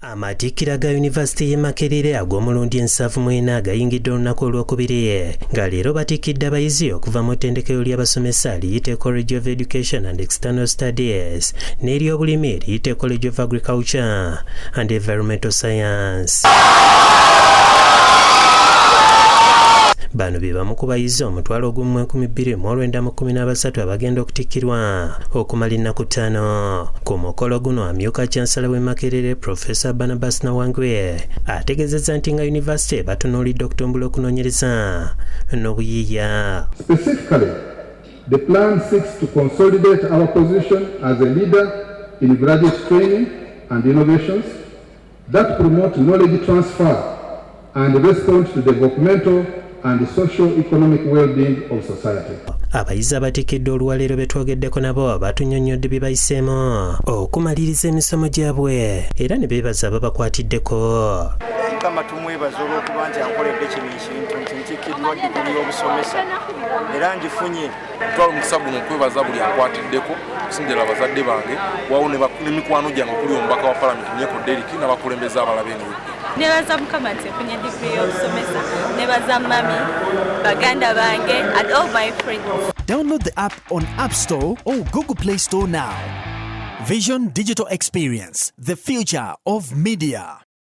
Amatikkira ga yunivasite y'e Makerere ag'omulundi 7 gayingidde olunaku olwokubiri nga leero batikkidde abayizi okuva mu ttendekero ly'abasomesa liyite College of Education and External Studies n'ery'obulimi liyite College of Agriculture and Environmental Science. Bano be bamu ku bayizi 1,213 abagenda okutikkirwa okumala ennaku 5. Ku mukolo guno amyuka chansala w'e Makerere Professor Barnabas ogw'e ategeezezza nti nga yunivasite batunuulidde okutumbula okunoonyereza n'obuyiiya. Specifically, the plan seeks to consolidate our position as a leader in graduate training and innovations that promote knowledge transfer and respond to developmental and the socio-economic well-being of society. Abayizi abatikkiddwa olwaleero betwogeddeko nabo batunnyonnyodde bye bayiseemu okumaliriza emisomo gyabwe era ne beebaza ababakwatiddeko. Kama tumwebaza olw'okuba nti akoledde kino ekintu nti ntikkiddwa diguli y'obusomesa era ngifunye. Twala omukisa guno okwebaza buli akwatiddeko okusinzira abazadde bange wawo n'emikwano gyange okuli omubaka wa palamenti Nyeko Deriki n'abakulembeze abalala b'ennyugu. Nebaza mukama nti nfunye diguli y'obusomesa, nebaza mami, baganda bange and all my friends. Download the app on App Store or Google Play Store now. Vision Digital Experience, the future of media.